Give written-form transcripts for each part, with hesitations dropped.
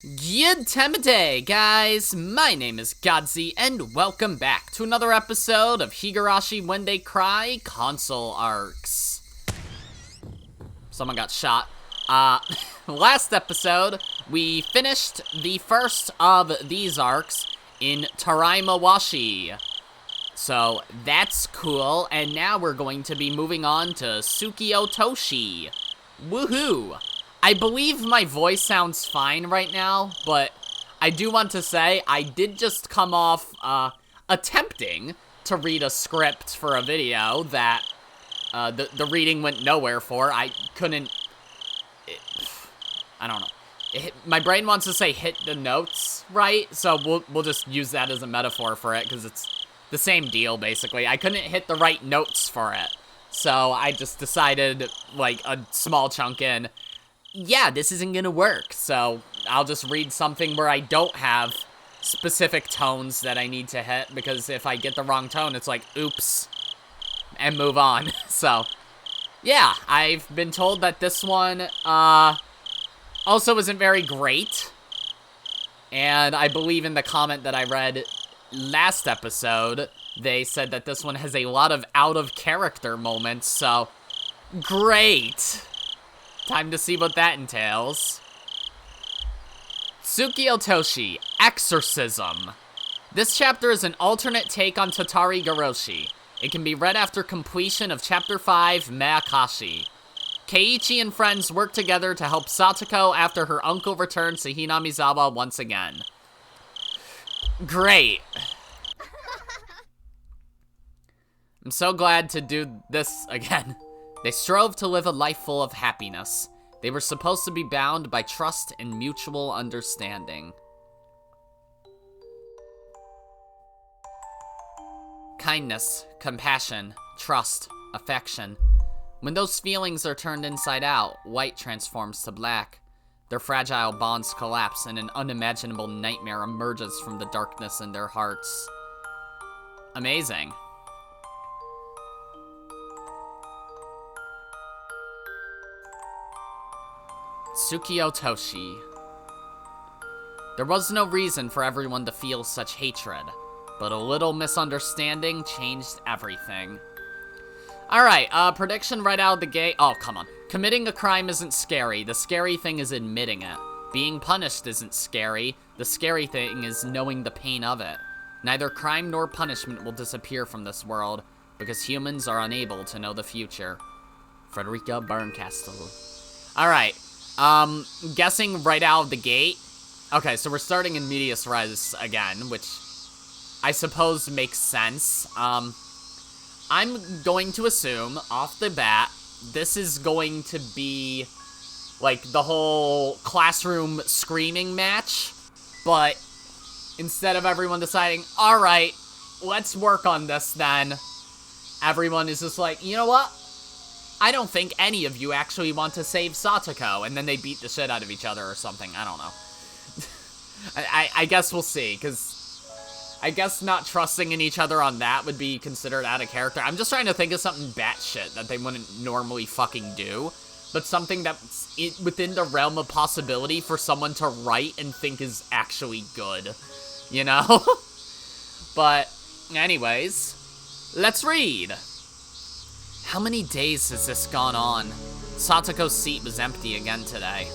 Good time of day, guys! My name is Godzi, and welcome back to another episode of Higurashi When They Cry console arcs. Someone got shot. Last episode, we finished the first of these arcs in Taraimawashi. So, that's cool, and now we're going to be moving on to Tsukiotoshi. Woohoo! I believe my voice sounds fine right now, but I do want to say I did just come off attempting to read a script for a video that the reading went nowhere for. I couldn't... I don't know. My brain wants to say hit the notes, right? So we'll just use that as a metaphor for it, because it's the same deal, basically. I couldn't hit the right notes for it. So I just decided, like, a small chunk in, yeah, this isn't gonna work, so I'll just read something where I don't have specific tones that I need to hit, because if I get the wrong tone, it's like, oops, and move on. So, yeah, I've been told that this one, also isn't very great, and I believe in the comment that I read last episode, they said that this one has a lot of out-of-character moments, so, great! Time to see what that entails. Tsukiotoshi, Exorcism. This chapter is an alternate take on Tatari Garoshi. It can be read after completion of Chapter 5, Meakashi. Keiichi and friends work together to help Satoko after her uncle returns to Hinamizawa once again. Great. I'm so glad to do this again. They strove to live a life full of happiness. They were supposed to be bound by trust and mutual understanding. Kindness, compassion, trust, affection. When those feelings are turned inside out, white transforms to black. Their fragile bonds collapse and an unimaginable nightmare emerges from the darkness in their hearts. Amazing. Tsukiotoshi. There was no reason for everyone to feel such hatred, but a little misunderstanding changed everything. Alright, prediction right out of the gate. Oh, come on. Committing a crime isn't scary. The scary thing is admitting it. Being punished isn't scary. The scary thing is knowing the pain of it. Neither crime nor punishment will disappear from this world, because humans are unable to know the future. Frederica Barncastle. Alright. Guessing right out of the gate. Okay, so we're starting in medias res again, which I suppose makes sense. I'm going to assume, off the bat, this is going to be, like, the whole classroom screaming match, but instead of everyone deciding, alright, let's work on this then, everyone is just like, you know what? I don't think any of you actually want to save Satoko, and then they beat the shit out of each other or something. I don't know. I guess we'll see, because I guess not trusting in each other on that would be considered out of character. I'm just trying to think of something batshit that they wouldn't normally fucking do, but something that's within the realm of possibility for someone to write and think is actually good, you know? But, anyways, let's read. How many days has this gone on? Satoko's seat was empty again today.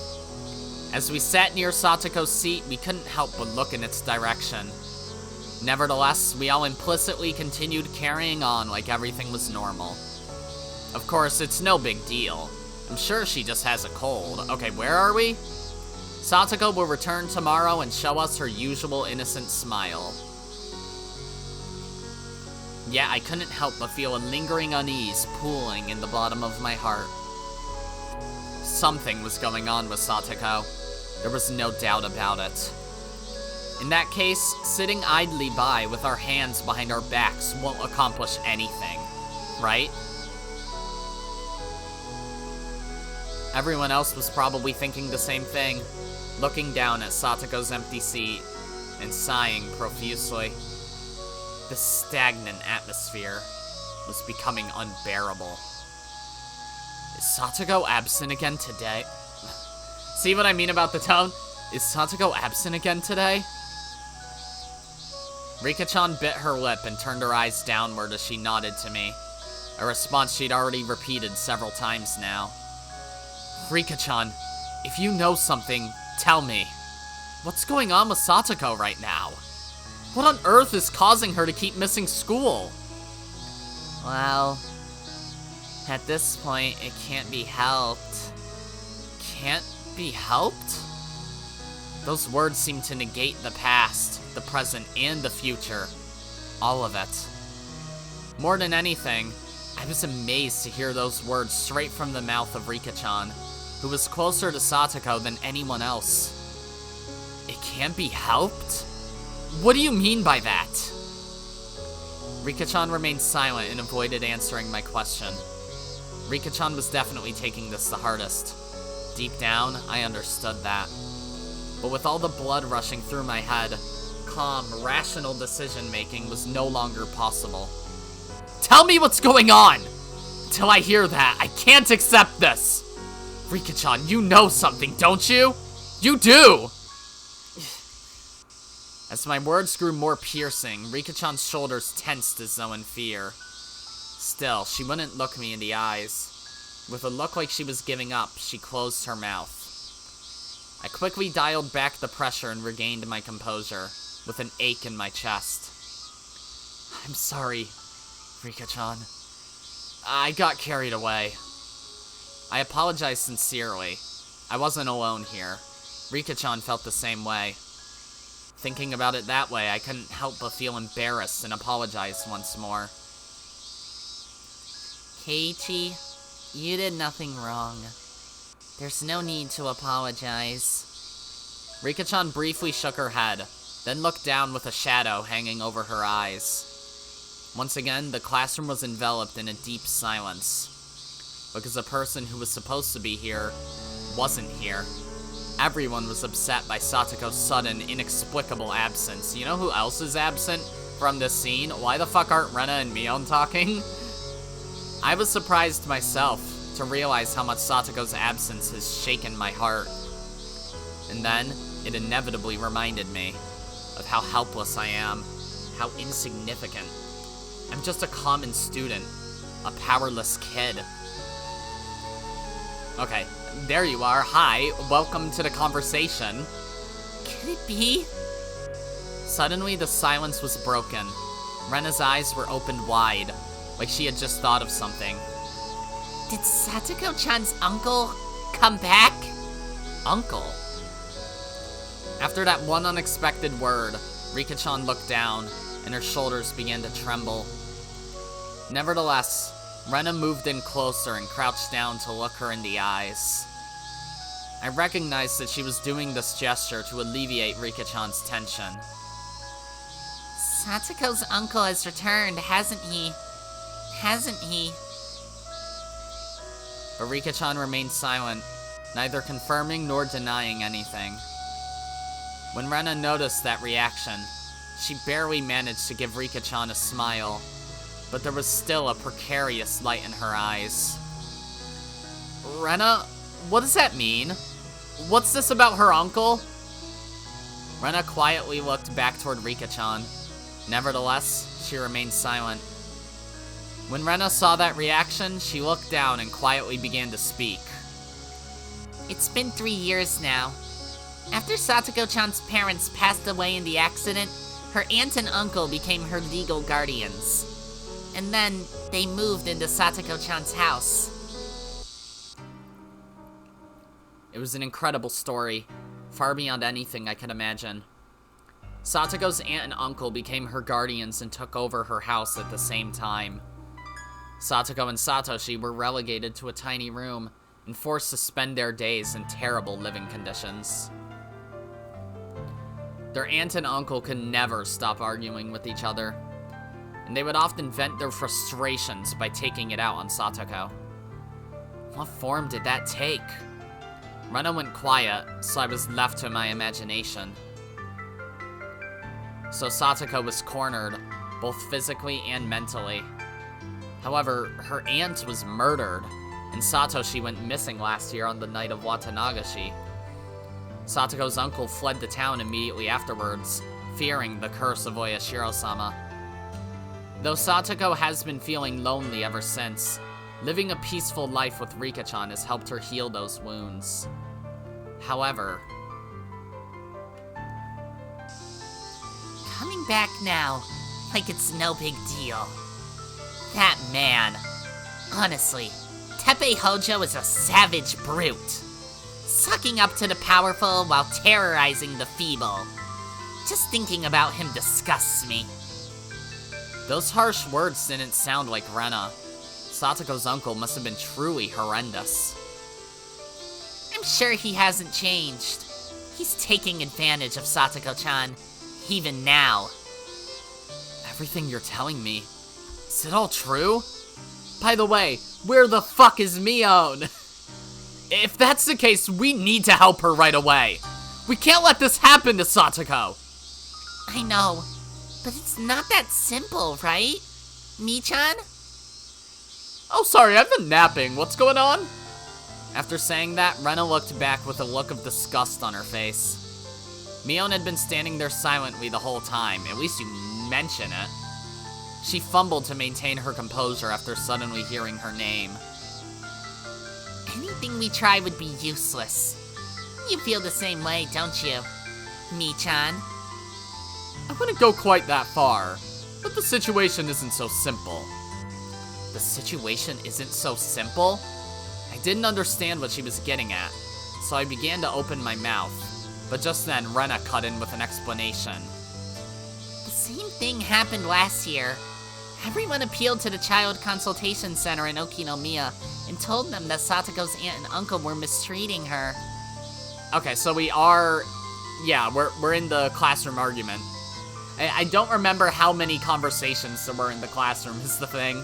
As we sat near Satoko's seat, we couldn't help but look in its direction. Nevertheless, we all implicitly continued carrying on like everything was normal. Of course, it's no big deal. I'm sure she just has a cold. Okay, where are we? Satoko will return tomorrow and show us her usual innocent smile. Yet I couldn't help but feel a lingering unease pooling in the bottom of my heart. Something was going on with Satoko. There was no doubt about it. In that case, sitting idly by with our hands behind our backs won't accomplish anything, right? Everyone else was probably thinking the same thing, looking down at Satoko's empty seat and sighing profusely. The stagnant atmosphere was becoming unbearable. Is Satoko absent again today? See what I mean about the tone? Is Satoko absent again today? Rika-chan bit her lip and turned her eyes downward as she nodded to me, a response she'd already repeated several times now. Rika-chan, if you know something, tell me. What's going on with Satoko right now? What on earth is causing her to keep missing school? Well, at this point, it can't be helped. Can't be helped? Those words seem to negate the past, the present, and the future. All of it. More than anything, I was amazed to hear those words straight from the mouth of Rika-chan, who was closer to Satoko than anyone else. It can't be helped? What do you mean by that? Rika-chan remained silent and avoided answering my question. Rika-chan was definitely taking this the hardest. Deep down, I understood that. But with all the blood rushing through my head, calm, rational decision-making was no longer possible. Tell me what's going on! Until I hear that, I can't accept this! Rika-chan, you know something, don't you? You do! As my words grew more piercing, Rika-chan's shoulders tensed as though in fear. Still, she wouldn't look me in the eyes. With a look like she was giving up, she closed her mouth. I quickly dialed back the pressure and regained my composure, with an ache in my chest. I'm sorry, Rika-chan. I got carried away. I apologized sincerely. I wasn't alone here. Rika-chan felt the same way. Thinking about it that way, I couldn't help but feel embarrassed and apologized once more. Keiichi, you did nothing wrong. There's no need to apologize. Rika-chan briefly shook her head, then looked down with a shadow hanging over her eyes. Once again, the classroom was enveloped in a deep silence, because the person who was supposed to be here wasn't here. Everyone was upset by Satoko's sudden, inexplicable absence. You know who else is absent from this scene? Why the fuck aren't Rena and Mion talking? I was surprised myself to realize how much Satoko's absence has shaken my heart. And then, it inevitably reminded me of how helpless I am, how insignificant. I'm just a common student, a powerless kid. Okay, there you are. Hi, welcome to the conversation. Could it be? Suddenly, the silence was broken. Rena's eyes were opened wide, like she had just thought of something. Did Satoko-chan's uncle come back? Uncle? After that one unexpected word, Rika-chan looked down, and her shoulders began to tremble. Nevertheless, Rena moved in closer and crouched down to look her in the eyes. I recognized that she was doing this gesture to alleviate Rika-chan's tension. Satoko's uncle has returned, hasn't he? Hasn't he? But Rika-chan remained silent, neither confirming nor denying anything. When Rena noticed that reaction, she barely managed to give Rika-chan a smile, but there was still a precarious light in her eyes. Rena, what does that mean? What's this about her uncle? Rena quietly looked back toward Rika-chan. Nevertheless, she remained silent. When Rena saw that reaction, she looked down and quietly began to speak. It's been 3 years now. After Satoko-chan's parents passed away in the accident, her aunt and uncle became her legal guardians. And then, they moved into Satoko-chan's house. It was an incredible story, far beyond anything I could imagine. Satoko's aunt and uncle became her guardians and took over her house at the same time. Satoko and Satoshi were relegated to a tiny room and forced to spend their days in terrible living conditions. Their aunt and uncle could never stop arguing with each other, and they would often vent their frustrations by taking it out on Satoko. What form did that take? Rena went quiet, so I was left to my imagination. So Satoko was cornered, both physically and mentally. However, her aunt was murdered, and Satoshi went missing last year on the night of Watanagashi. Satoko's uncle fled the town immediately afterwards, fearing the curse of Oyashiro-sama. Though Satoko has been feeling lonely ever since, living a peaceful life with Rika-chan has helped her heal those wounds. However, coming back now, like it's no big deal. That man. Honestly, Teppei Hojo is a savage brute. Sucking up to the powerful while terrorizing the feeble. Just thinking about him disgusts me. those harsh words didn't sound like Rena. Satoko's uncle must have been truly horrendous. I'm sure he hasn't changed. He's taking advantage of Satoko-chan, even now. Everything you're telling me, is it all true? By the way, where the fuck is Mion? If that's the case, we need to help her right away. We can't let this happen to Satoko. I know, but it's not that simple, right? Mi-chan? Oh, sorry, I've been napping. What's going on? After saying that, Rena looked back with a look of disgust on her face. Mion had been standing there silently the whole time, at least you mention it. She fumbled to maintain her composure after suddenly hearing her name. Anything we try would be useless. You feel the same way, don't you, Mi-chan? I wouldn't go quite that far, but the situation isn't so simple. The situation isn't so simple? I didn't understand what she was getting at, so I began to open my mouth, but just then Rena cut in with an explanation. The same thing happened last year. Everyone appealed to the Child Consultation Center in Okinomiya and told them that Satoko's aunt and uncle were mistreating her. Okay, so we're in the classroom argument. I don't remember how many conversations there were in the classroom is the thing.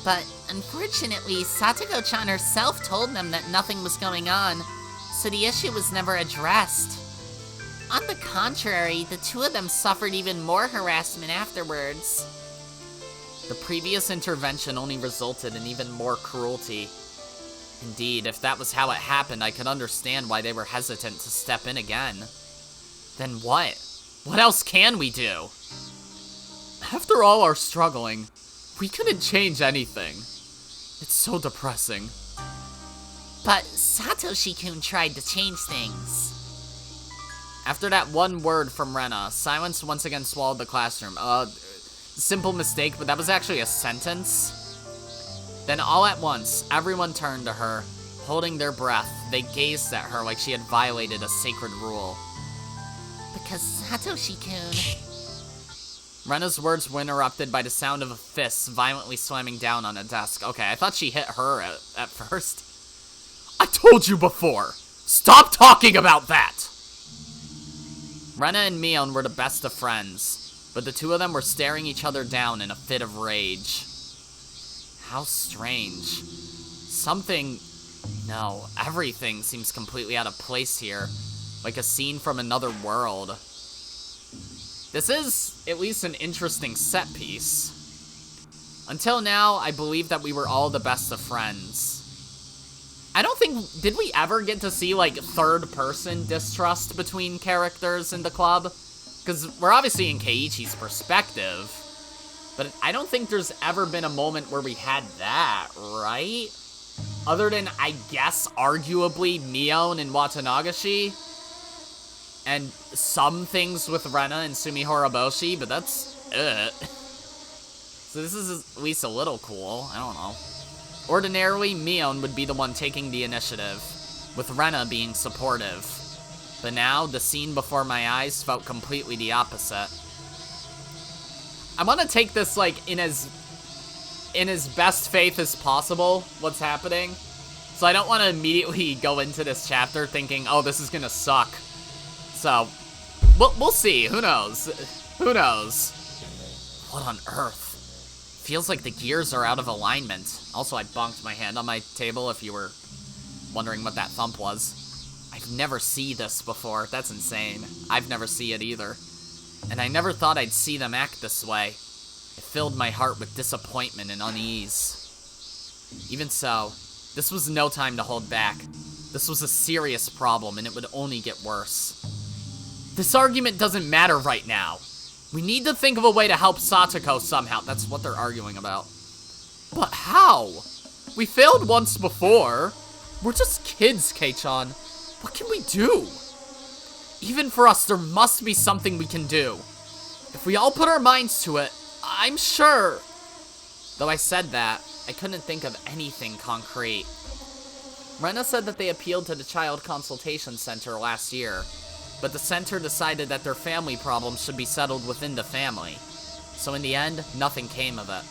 But unfortunately, Satoko-chan herself told them that nothing was going on, so the issue was never addressed. On the contrary, the two of them suffered even more harassment afterwards. The previous intervention only resulted in even more cruelty. Indeed, if that was how it happened, I could understand why they were hesitant to step in again. Then what? What else can we do? After all our struggling, we couldn't change anything. It's so depressing. But Satoshi-kun tried to change things. After that one word from Rena, silence once again swallowed the classroom. Simple mistake, but that was actually a sentence. Then all at once, everyone turned to her. Holding their breath, they gazed at her like she had violated a sacred rule. Because Satoshi-kun... Rena's words were interrupted by the sound of a fist violently slamming down on a desk. Okay, I thought she hit her at first. I told you before! Stop talking about that! Rena and Mion were the best of friends, but the two of them were staring each other down in a fit of rage. How strange. Everything seems completely out of place here, like a scene from another world. This is, at least, an interesting set piece. Until now, I believe that we were all the best of friends. I don't think, did we ever get to see, like, third-person distrust between characters in the club? Because we're obviously in Keiichi's perspective, but I don't think there's ever been a moment where we had that, right? Other than, I guess, arguably, Mion and Watanagashi, and some things with Rena and Sumihoroboshi, but that's it. So this is at least a little cool, I don't know. Ordinarily, Mion would be the one taking the initiative, with Rena being supportive. But now, the scene before my eyes felt completely the opposite. I want to take this, like, in as best faith as possible, what's happening. So I don't want to immediately go into this chapter thinking, oh, this is gonna suck. So, we'll see. Who knows? Who knows? What on earth? Feels like the gears are out of alignment. Also, I bonked my hand on my table if you were wondering what that thump was. I've never seen this before. That's insane. I've never seen it either. And I never thought I'd see them act this way. It filled my heart with disappointment and unease. Even so, this was no time to hold back. This was a serious problem, and it would only get worse. This argument doesn't matter right now. We need to think of a way to help Satoko somehow. That's what they're arguing about. But how? We failed once before. We're just kids, Kei-chan. What can we do? Even for us, there must be something we can do. If we all put our minds to it, I'm sure. Though I said that, I couldn't think of anything concrete. Rena said that they appealed to the Child Consultation Center last year, but the center decided that their family problems should be settled within the family. So in the end, nothing came of it.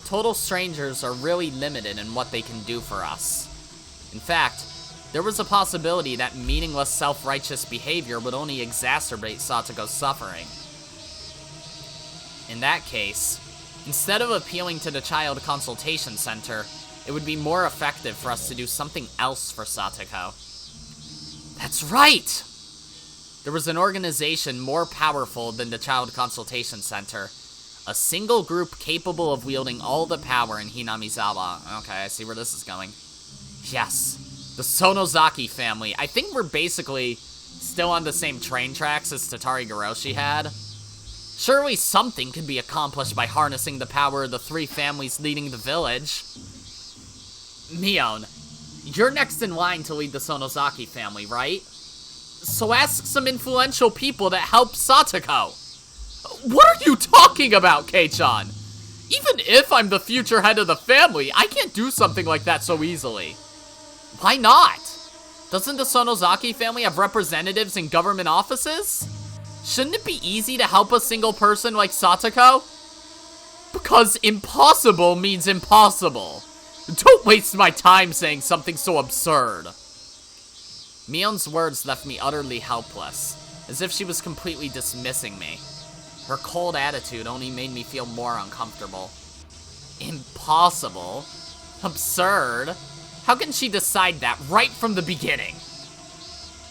Total strangers are really limited in what they can do for us. In fact, there was a possibility that meaningless self-righteous behavior would only exacerbate Satoko's suffering. In that case, instead of appealing to the Child Consultation Center, it would be more effective for us to do something else for Satoko. That's right! There was an organization more powerful than the Child Consultation Center. A single group capable of wielding all the power in Hinamizawa. Okay, I see where this is going. Yes, the Sonozaki family. I think we're basically still on the same train tracks as Tatari Goroshi had. Surely something could be accomplished by harnessing the power of the three families leading the village. Mion, you're next in line to lead the Sonozaki family, right? So ask some influential people that help Satoko. What are you talking about, Kei-chan? Even if I'm the future head of the family, I can't do something like that so easily. Why not? Doesn't the Sonozaki family have representatives in government offices? Shouldn't it be easy to help a single person like Satoko? Because impossible means impossible. Don't waste my time saying something so absurd. Mion's words left me utterly helpless, as if she was completely dismissing me. Her cold attitude only made me feel more uncomfortable. Impossible? Absurd? How can she decide that right from the beginning?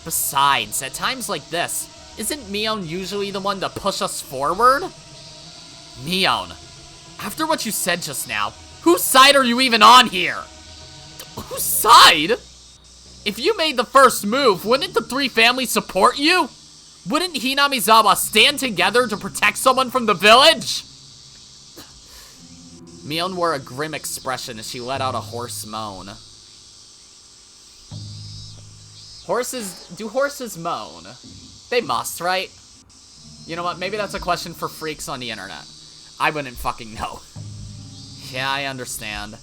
Besides, at times like this, isn't Mion usually the one to push us forward? Mion, after what you said just now, whose side are you even on here? Whose side? If you made the first move, wouldn't the three families support you? Wouldn't Hinamizawa stand together to protect someone from the village? Mion wore a grim expression as she let out a hoarse moan. Do horses moan? They must, right? You know what, maybe that's a question for freaks on the internet. I wouldn't fucking know. Yeah, I understand.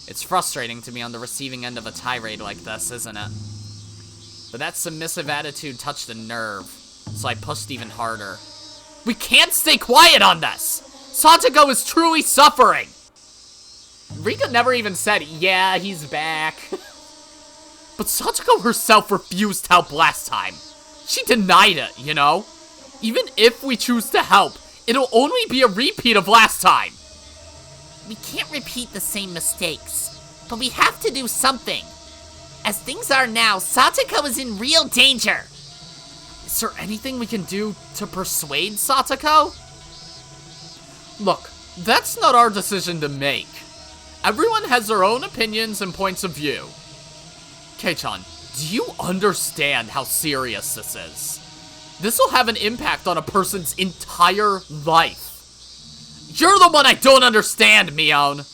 It's frustrating to be on the receiving end of a tirade like this, isn't it? But that submissive attitude touched a nerve, so I pushed even harder. We can't stay quiet on this! Satoko is truly suffering! Rika never even said, yeah, he's back. But Satoko herself refused help last time. She denied it, you know? Even if we choose to help, it'll only be a repeat of last time. We can't repeat the same mistakes, but we have to do something. As things are now, Satoko is in real danger. Is there anything we can do to persuade Satoko? Look, that's not our decision to make. Everyone has their own opinions and points of view. Kei-chan, do you understand how serious this is? This will have an impact on a person's entire life. You're the one I don't understand, Mion.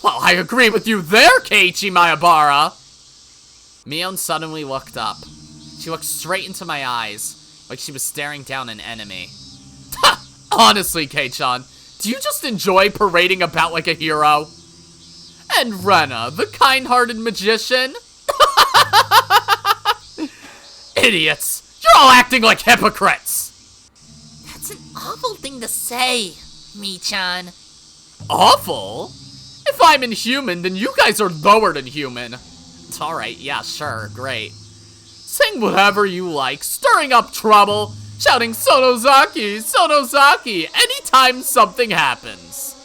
Well, I agree with you there, Keiichi Mayabara. Mion suddenly looked up. She looked straight into my eyes, like she was staring down an enemy. Ha! Honestly, Kei-chan, do you just enjoy parading about like a hero? And Rena, the kind-hearted magician? Idiots! You're all acting like hypocrites! That's an awful thing to say, Mi-chan. Awful? If I'm inhuman, then you guys are lower than human. It's alright, yeah, sure, great. Saying whatever you like, stirring up trouble, shouting Sonozaki, Sonozaki, anytime something happens.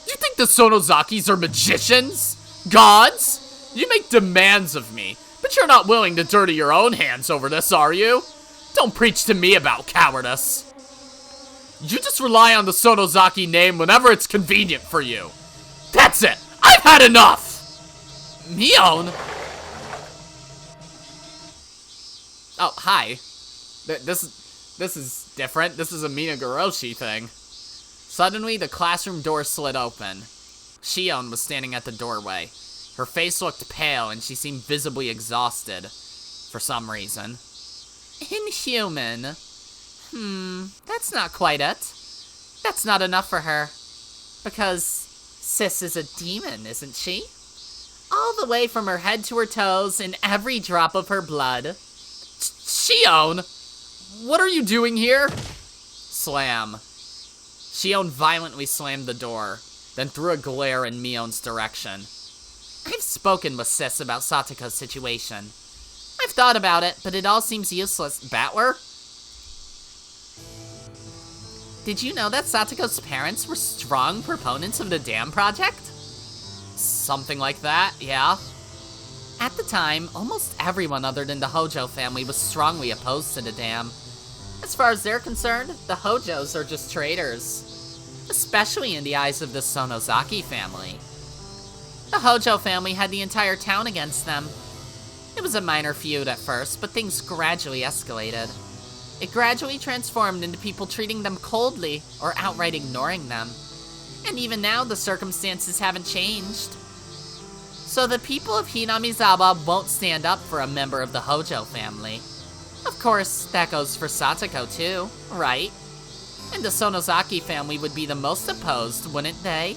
You think the Sonozakis are magicians? Gods? You make demands of me, but you're not willing to dirty your own hands over this, are you? Don't preach to me about cowardice. You just rely on the Sonozaki name whenever it's convenient for you. That's it! I've had enough! Mion? Oh, hi. This is different. This is a Higurashi thing. Suddenly, the classroom door slid open. Shion was standing at the doorway. Her face looked pale, and she seemed visibly exhausted. For some reason. Inhuman. That's not quite it. That's not enough for her. Because Sis is a demon, isn't she? All the way from her head to her toes, in every drop of her blood. Shion! What are you doing here? Slam. Shion violently slammed the door, then threw a glare in Mion's direction. I've spoken with Sis about Satoko's situation. I've thought about it, but it all seems useless. Battler? Did you know that Satoko's parents were strong proponents of the dam project? Something like that, yeah. At the time, almost everyone other than the Hojo family was strongly opposed to the dam. As far as they're concerned, the Hojos are just traitors. Especially in the eyes of the Sonozaki family. The Hojo family had the entire town against them. It was a minor feud at first, but things gradually escalated. It gradually transformed into people treating them coldly or outright ignoring them. And even now, the circumstances haven't changed. So the people of Hinamizawa won't stand up for a member of the Hojo family. Of course, that goes for Satoko too, right? And the Sonozaki family would be the most opposed, wouldn't they?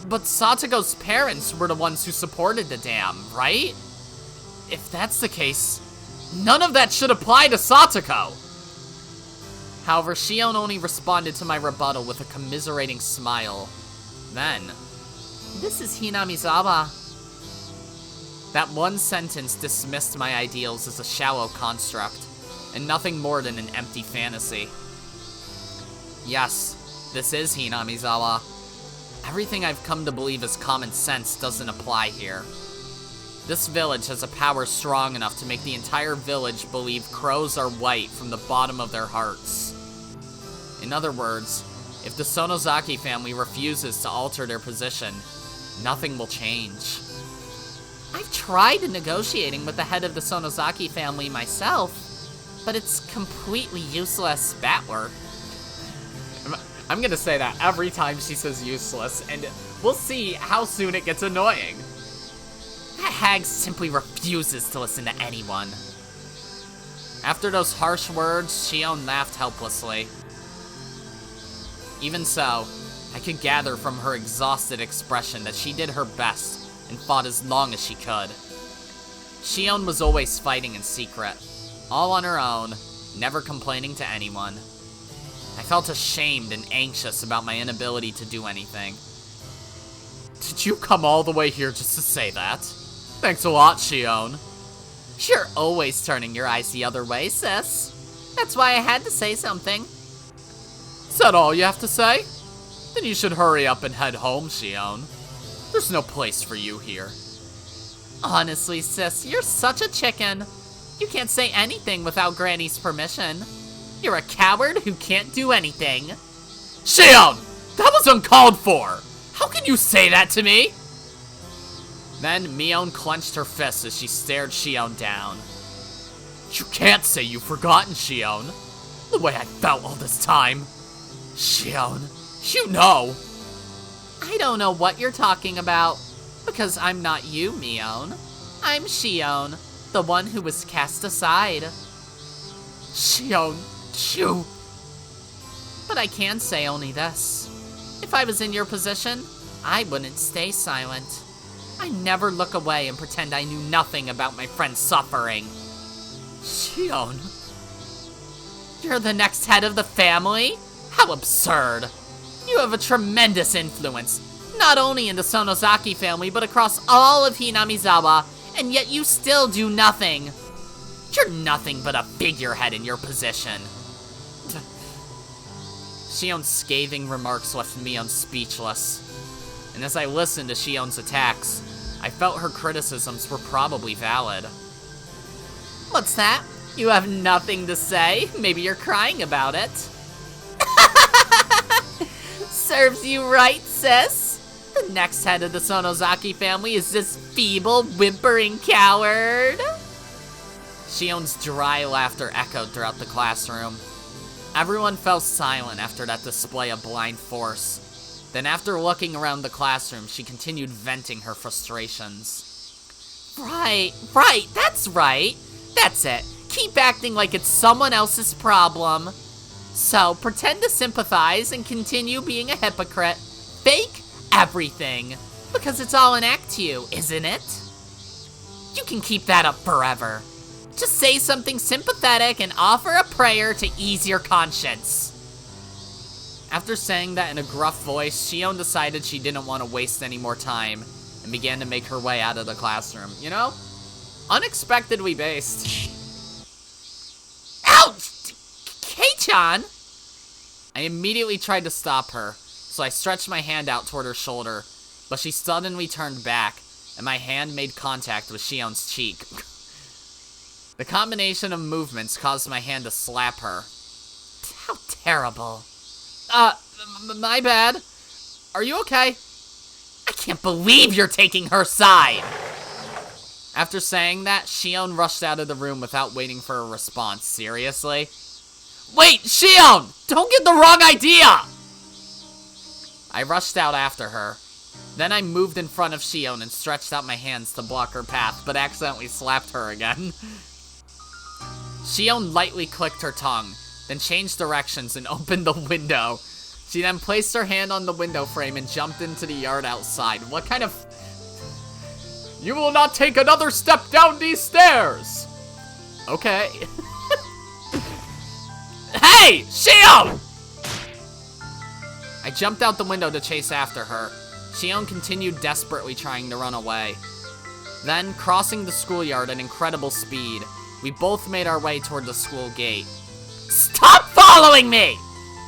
But Satoko's parents were the ones who supported the dam, right? If that's the case, none of that should apply to Satoko! However, Shion only responded to my rebuttal with a commiserating smile. Then, this is Hinamizawa. That one sentence dismissed my ideals as a shallow construct, and nothing more than an empty fantasy. Yes, this is Hinamizawa. Everything I've come to believe is common sense doesn't apply here. This village has a power strong enough to make the entire village believe crows are white from the bottom of their hearts. In other words, if the Sonozaki family refuses to alter their position, nothing will change. I've tried negotiating with the head of the Sonozaki family myself, but it's completely useless. Battler. I'm gonna say that every time she says useless, and we'll see how soon it gets annoying. That hag simply refuses to listen to anyone. After those harsh words, Shion laughed helplessly. Even so, I could gather from her exhausted expression that she did her best and fought as long as she could. Shion was always fighting in secret, all on her own, never complaining to anyone. I felt ashamed and anxious about my inability to do anything. Did you come all the way here just to say that? Thanks a lot, Shion. You're always turning your eyes the other way, sis. That's why I had to say something. Is that all you have to say? Then you should hurry up and head home, Shion. There's no place for you here. Honestly, sis, you're such a chicken. You can't say anything without Granny's permission. You're a coward who can't do anything. Shion! That was uncalled for! How can you say that to me? Then Mion clenched her fists as she stared Shion down. You can't say you've forgotten, Shion. The way I felt all this time. Shion, you know. I don't know what you're talking about. Because I'm not you, Mion. I'm Shion, the one who was cast aside. Shion, you... But I can say only this. If I was in your position, I wouldn't stay silent. I never look away and pretend I knew nothing about my friend's suffering. Shion... You're the next head of the family? How absurd. You have a tremendous influence, not only in the Sonozaki family, but across all of Hinamizawa, and yet you still do nothing. You're nothing but a figurehead in your position. Shion's scathing remarks left me unspeechless. And as I listened to Shion's attacks, I felt her criticisms were probably valid. What's that? You have nothing to say? Maybe you're crying about it. Serves you right, sis. The next head of the Sonozaki family is this feeble, whimpering coward. Shion's dry laughter echoed throughout the classroom. Everyone fell silent after that display of blind force. Then after looking around the classroom, she continued venting her frustrations. Right, that's right. That's it. Keep acting like it's someone else's problem. So, pretend to sympathize and continue being a hypocrite. Fake everything. Because it's all an act to you, isn't it? You can keep that up forever. Just say something sympathetic and offer a prayer to ease your conscience. After saying that in a gruff voice, Shion decided she didn't want to waste any more time and began to make her way out of the classroom. You know? Unexpectedly based. Ouch! Kei-chan! I immediately tried to stop her, so I stretched my hand out toward her shoulder, but she suddenly turned back, and my hand made contact with Shion's cheek. The combination of movements caused my hand to slap her. How terrible. My bad. Are you okay? I can't believe you're taking her side! After saying that, Shion rushed out of the room without waiting for a response. Seriously? Wait, Shion! Don't get the wrong idea! I rushed out after her. Then I moved in front of Shion and stretched out my hands to block her path, but accidentally slapped her again. Shion lightly clicked her tongue, then changed directions and opened the window. She then placed her hand on the window frame and jumped into the yard outside. What kind of... You will not take another step down these stairs! Okay. Hey! Shion! I jumped out the window to chase after her. Shion continued desperately trying to run away. Then, crossing the schoolyard at incredible speed, we both made our way toward the school gate. Stop following me!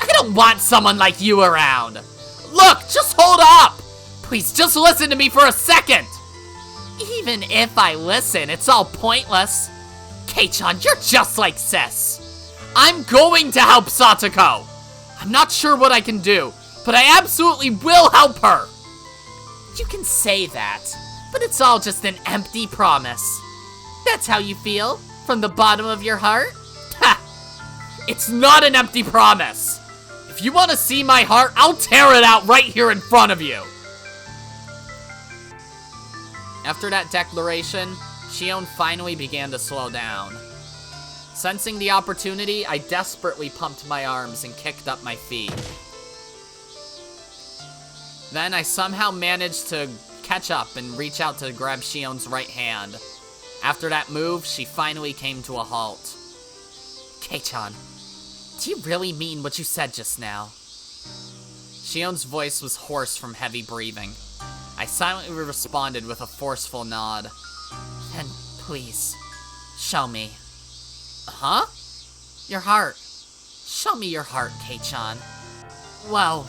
I don't want someone like you around. Look, just hold up! Please just listen to me for a second! Even if I listen, it's all pointless. Kei-chan, you're just like sis. I'm going to help Satoko. I'm not sure what I can do, but I absolutely will help her. You can say that, but it's all just an empty promise. That's how you feel? From the bottom of your heart? Ha! It's not an empty promise. If you want to see my heart, I'll tear it out right here in front of you. After that declaration, Shion finally began to slow down. Sensing the opportunity, I desperately pumped my arms and kicked up my feet. Then I somehow managed to catch up and reach out to grab Shion's right hand. After that move, she finally came to a halt. Kei-chan, do you really mean what you said just now? Shion's voice was hoarse from heavy breathing. I silently responded with a forceful nod. Then please, show me. Huh? Your heart. Show me your heart, Kei-chan. Well,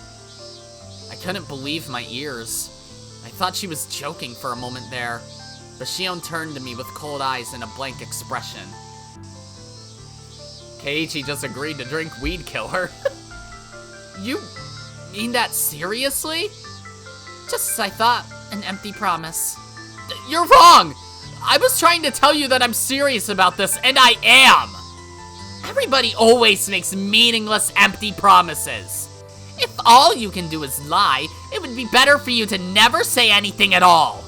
I couldn't believe my ears. I thought she was joking for a moment there, but Shion turned to me with cold eyes and a blank expression. Keiichi just agreed to drink weed killer. You mean that seriously? Just as I thought, an empty promise. You're wrong! I was trying to tell you that I'm serious about this, and I am! Everybody always makes meaningless, empty promises. If all you can do is lie, it would be better for you to never say anything at all.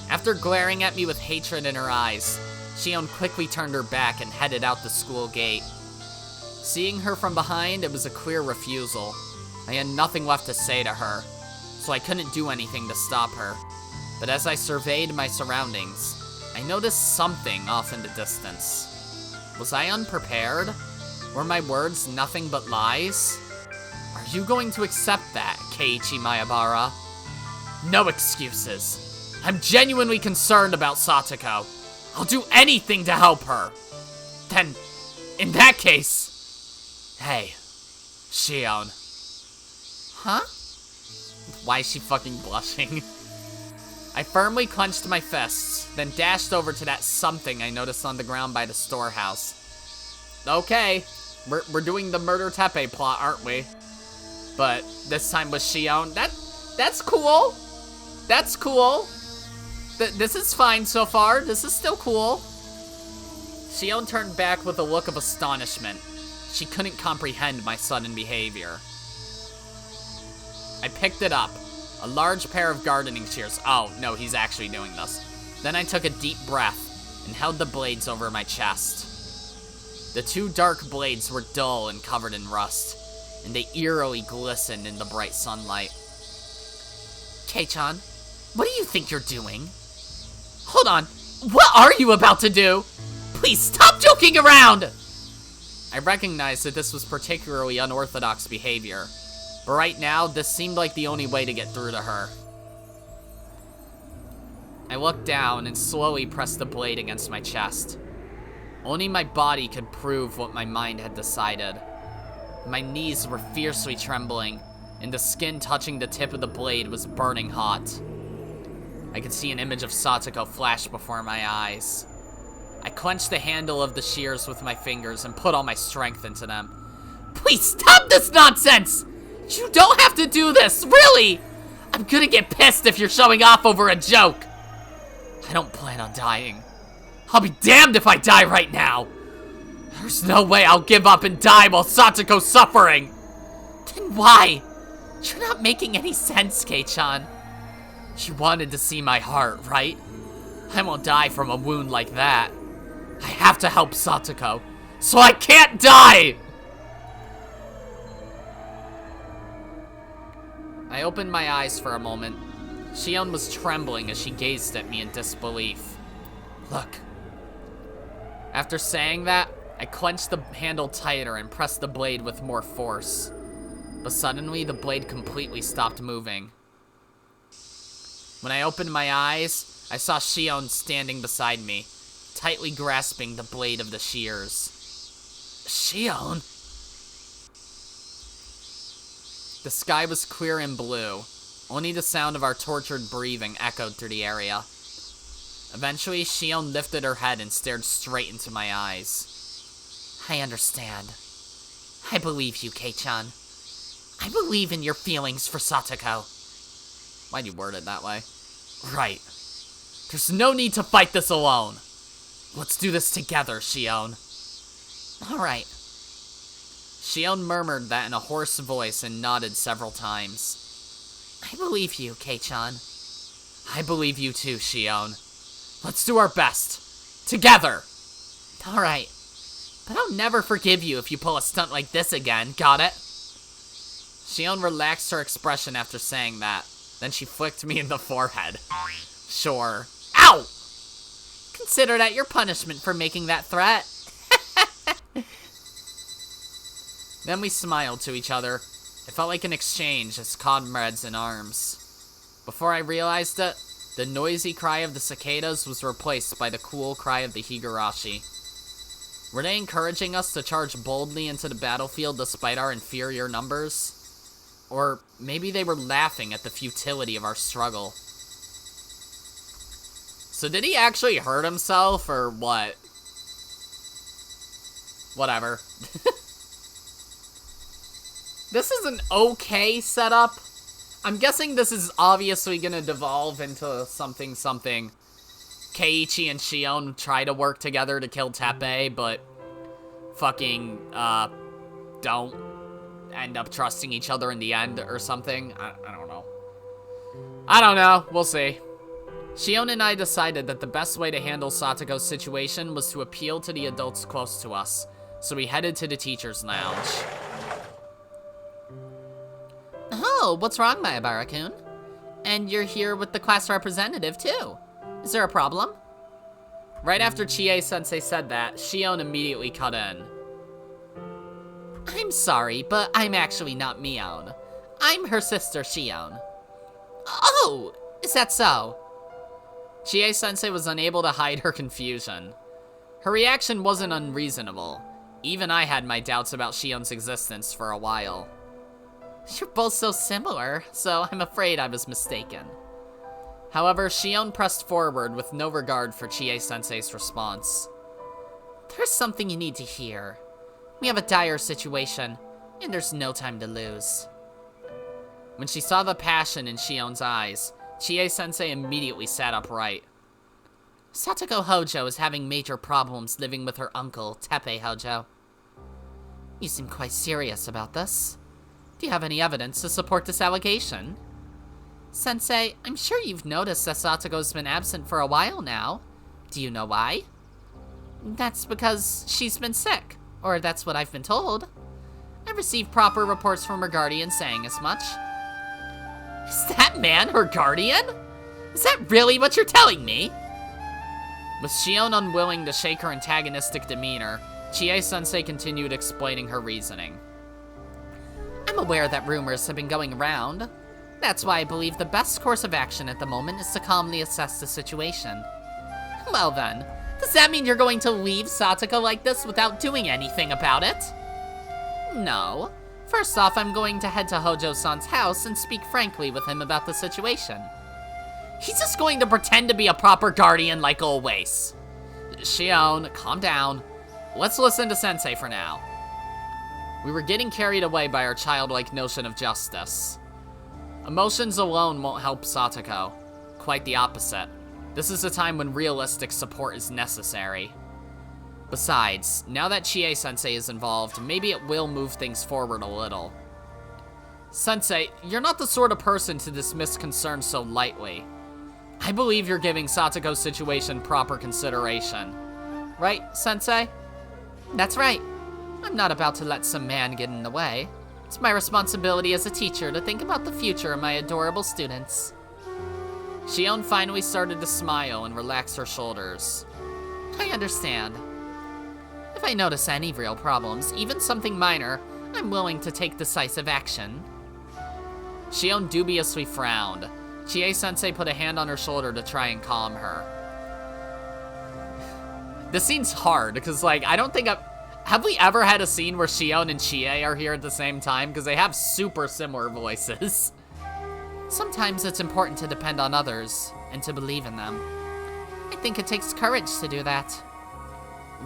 After glaring at me with hatred in her eyes, Shion quickly turned her back and headed out the school gate. Seeing her from behind, it was a clear refusal. I had nothing left to say to her, so I couldn't do anything to stop her. But as I surveyed my surroundings, I noticed something off in the distance. Was I unprepared? Were my words nothing but lies? Are you going to accept that, Keiichi Maebara? No excuses. I'm genuinely concerned about Satoko. I'll do anything to help her. Then, in that case... Hey, Shion. Huh? Why is she fucking blushing? I firmly clenched my fists, then dashed over to that something I noticed on the ground by the storehouse. Okay, we're doing the murder Teppei plot, aren't we? But this time with Shion, that's cool. That's cool. This is fine so far. This is still cool. Shion turned back with a look of astonishment. She couldn't comprehend my sudden behavior. I picked it up. A large pair of gardening shears. Oh, no, he's actually doing this. Then I took a deep breath and held the blades over my chest. The two dark blades were dull and covered in rust, and they eerily glistened in the bright sunlight. Kei-chan, what do you think you're doing? Hold on, what are you about to do? Please stop joking around! I recognized that this was particularly unorthodox behavior, but right now, this seemed like the only way to get through to her. I looked down and slowly pressed the blade against my chest. Only my body could prove what my mind had decided. My knees were fiercely trembling, and the skin touching the tip of the blade was burning hot. I could see an image of Satoko flash before my eyes. I clenched the handle of the shears with my fingers and put all my strength into them. Please stop this nonsense! You don't have to do this, really! I'm gonna get pissed if you're showing off over a joke. I don't plan on dying. I'll be damned if I die right now. There's no way I'll give up and die while Satoko's suffering. Then why? You're not making any sense, Kei-chan. You wanted to see my heart, right? I won't die from a wound like that. I have to help Satoko, so I can't die! I opened my eyes for a moment. Shion was trembling as she gazed at me in disbelief. Look. After saying that, I clenched the handle tighter and pressed the blade with more force. But suddenly, the blade completely stopped moving. When I opened my eyes, I saw Shion standing beside me, tightly grasping the blade of the shears. Shion? The sky was clear and blue. Only the sound of our tortured breathing echoed through the area. Eventually, Shion lifted her head and stared straight into my eyes. I understand. I believe you, Kei-chan. I believe in your feelings for Satoko. Why'd you word it that way? Right. There's no need to fight this alone. Let's do this together, Shion. All right. Shion murmured that in a hoarse voice and nodded several times. I believe you, Kei-chan. I believe you too, Shion. Let's do our best. Together! All right. But I'll never forgive you if you pull a stunt like this again, got it? Shion relaxed her expression after saying that. Then she flicked me in the forehead. Sure. Ow! Consider that your punishment for making that threat. Then we smiled to each other. It felt like an exchange as comrades in arms. Before I realized it, the noisy cry of the cicadas was replaced by the cool cry of the Higurashi. Were they encouraging us to charge boldly into the battlefield despite our inferior numbers? Or maybe they were laughing at the futility of our struggle. So did he actually hurt himself, or what? Whatever. This is an okay setup. I'm guessing this is obviously gonna devolve into something. Keiichi and Shion try to work together to kill Teppei, but fucking, don't end up trusting each other in the end or something. I don't know. I don't know. We'll see. Shion and I decided that the best way to handle Satoko's situation was to appeal to the adults close to us, so we headed to the teacher's lounge. Oh, what's wrong, Mayabara-kun? And you're here with the class representative, too. Is there a problem? Right after Chie-sensei said that, Shion immediately cut in. I'm sorry, but I'm actually not Mion. I'm her sister, Shion. Oh, is that so? Chie-sensei was unable to hide her confusion. Her reaction wasn't unreasonable. Even I had my doubts about Shion's existence for a while. You're both so similar, so I'm afraid I was mistaken. However, Shion pressed forward with no regard for Chie-sensei's response. There's something you need to hear. We have a dire situation, and there's no time to lose. When she saw the passion in Shion's eyes, Chie-sensei immediately sat upright. Satoko Hojo is having major problems living with her uncle, Teppei Hojo. You seem quite serious about this. Do you have any evidence to support this allegation? Sensei, I'm sure you've noticed that Satoko's been absent for a while now. Do you know why? That's because she's been sick, or that's what I've been told. I received proper reports from her guardian saying as much. Is that man her guardian? Is that really what you're telling me? With Shion unwilling to shake her antagonistic demeanor, Chie-sensei continued explaining her reasoning. I'm aware that rumors have been going around. That's why I believe the best course of action at the moment is to calmly assess the situation. Well then, does that mean you're going to leave Satoko like this without doing anything about it? No. First off, I'm going to head to Hojo-san's house and speak frankly with him about the situation. He's just going to pretend to be a proper guardian like always. Shion, calm down. Let's listen to Sensei for now. We were getting carried away by our childlike notion of justice. Emotions alone won't help Satoko. Quite the opposite. This is a time when realistic support is necessary. Besides, now that Chie-sensei is involved, maybe it will move things forward a little. Sensei, you're not the sort of person to dismiss concerns so lightly. I believe you're giving Satoko's situation proper consideration. Right, Sensei? That's right. I'm not about to let some man get in the way. It's my responsibility as a teacher to think about the future of my adorable students. Shion finally started to smile and relax her shoulders. I understand. If I notice any real problems, even something minor, I'm willing to take decisive action. Shion dubiously frowned. Chie-sensei put a hand on her shoulder to try and calm her. This scene's hard, because, like, I don't think have we ever had a scene where Shion and Chie are here at the same time? Because they have super similar voices. Sometimes it's important to depend on others, and to believe in them. I think it takes courage to do that.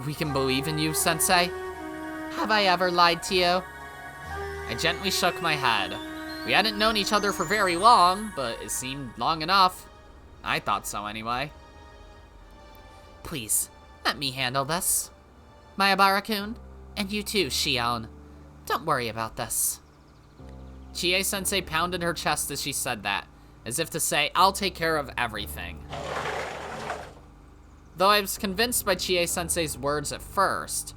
We can believe in you, Sensei? Have I ever lied to you? I gently shook my head. We hadn't known each other for very long, but it seemed long enough. I thought so anyway. Please, let me handle this. Mayabara-kun, and you too, Shion. Don't worry about this. Chie-sensei pounded her chest as she said that, as if to say, I'll take care of everything. Though I was convinced by Chie-sensei's words at first,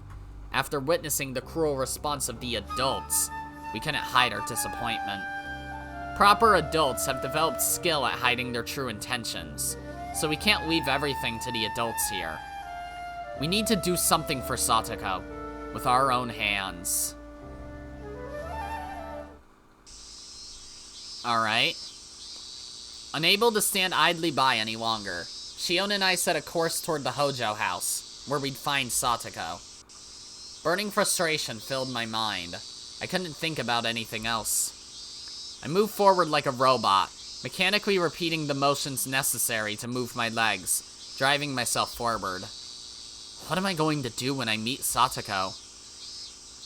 after witnessing the cruel response of the adults, we couldn't hide our disappointment. Proper adults have developed skill at hiding their true intentions, so we can't leave everything to the adults here. We need to do something for Satoko, with our own hands. Alright. Unable to stand idly by any longer, Shion and I set a course toward the Hojo house, where we'd find Satoko. Burning frustration filled my mind. I couldn't think about anything else. I moved forward like a robot, mechanically repeating the motions necessary to move my legs, driving myself forward. What am I going to do when I meet Satoko?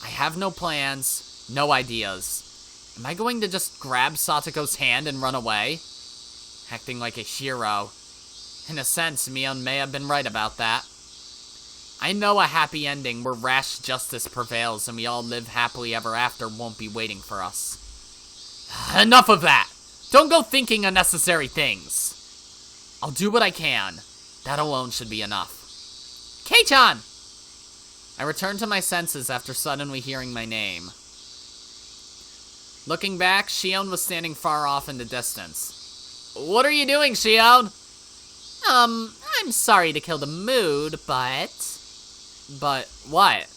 I have no plans, no ideas. Am I going to just grab Satoko's hand and run away? Acting like a hero. In a sense, Mion may have been right about that. I know a happy ending where rash justice prevails and we all live happily ever after won't be waiting for us. Enough of that! Don't go thinking unnecessary things. I'll do what I can. That alone should be enough. Kei-chan! I returned to my senses after suddenly hearing my name. Looking back, Shion was standing far off in the distance. What are you doing, Shion? I'm sorry to kill the mood, but... But what?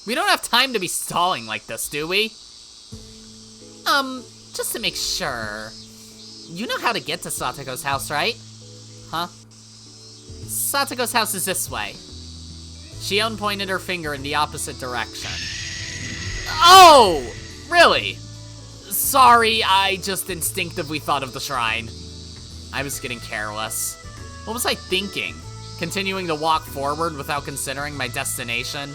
We don't have time to be stalling like this, do we? Just to make sure. You know how to get to Satoko's house, right? Huh? Satoko's house is this way. Shion pointed her finger in the opposite direction. Oh! Really? Sorry, I just instinctively thought of the shrine. I was getting careless. What was I thinking? Continuing to walk forward without considering my destination?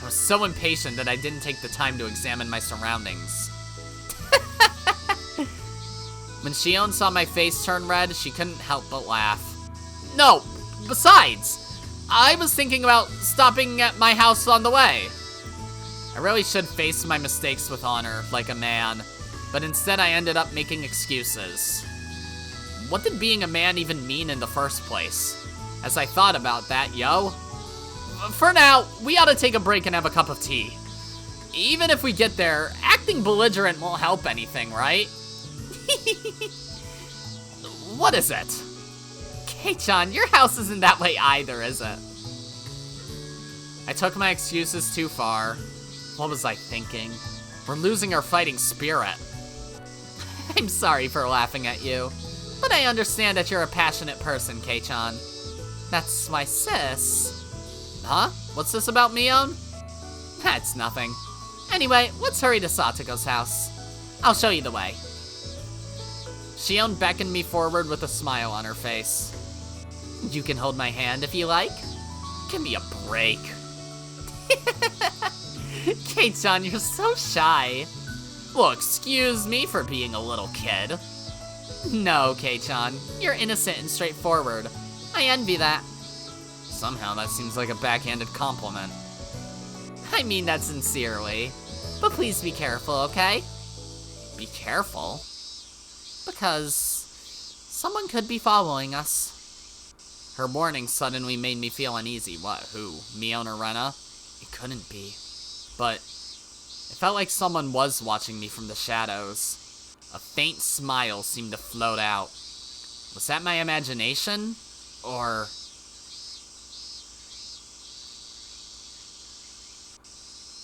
I was so impatient that I didn't take the time to examine my surroundings. When Shion saw my face turn red, she couldn't help but laugh. No, Besides, I was thinking about stopping at my house on the way. I really should face my mistakes with honor, like a man, but instead I ended up making excuses. What did being a man even mean in the first place? As I thought about that, for now, we ought to take a break and have a cup of tea. Even if we get there, acting belligerent won't help anything, right? What is it? Kei-chan, your house isn't that way either, is it? I took my excuses too far. What was I thinking? We're losing our fighting spirit. I'm sorry for laughing at you, but I understand that you're a passionate person, Kei-chan. That's my sis. Huh? What's this about Mion? That's nothing. Anyway, let's hurry to Satoko's house. I'll show you the way. Shion beckoned me forward with a smile on her face. You can hold my hand if you like. Give me a break. Kei-chan, you're so shy. Well, excuse me for being a little kid. No, Kei-chan, you're innocent and straightforward. I envy that. Somehow that seems like a backhanded compliment. I mean that sincerely. But please be careful, okay? Be careful? Because someone could be following us. Her warning suddenly made me feel uneasy. What, who? Mion or Rena? It couldn't be. But it felt like someone was watching me from the shadows. A faint smile seemed to float out. Was that my imagination? Or...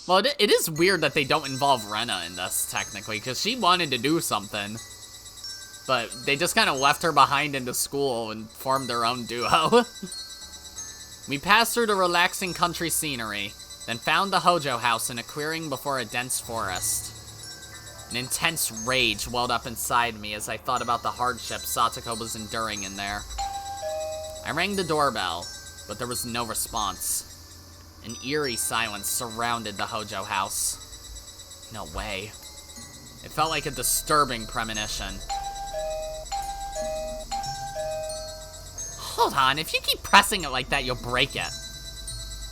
Well, it is weird that they don't involve Rena in this, technically, because she wanted to do something. But they just kind of left her behind into school and formed their own duo. We passed through the relaxing country scenery, then found the Hojo house in a clearing before a dense forest. An intense rage welled up inside me as I thought about the hardship Satoko was enduring in there. I rang the doorbell, but there was no response. An eerie silence surrounded the Hojo house. No way. It felt like a disturbing premonition. Hold on, if you keep pressing it like that, you'll break it.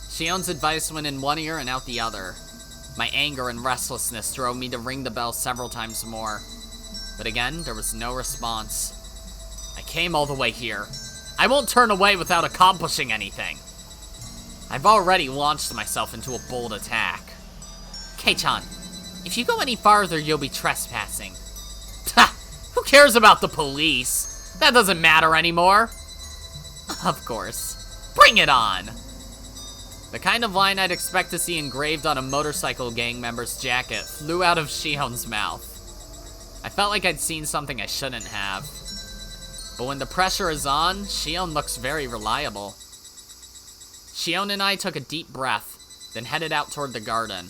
Shion's advice went in one ear and out the other. My anger and restlessness drove me to ring the bell several times more. But again, there was no response. I came all the way here. I won't turn away without accomplishing anything. I've already launched myself into a bold attack. Kei-chan, if you go any farther, you'll be trespassing. Ha! Who cares about the police? That doesn't matter anymore. Of course. Bring it on! The kind of line I'd expect to see engraved on a motorcycle gang member's jacket flew out of Shion's mouth. I felt like I'd seen something I shouldn't have. But when the pressure is on, Shion looks very reliable. Shion and I took a deep breath, then headed out toward the garden.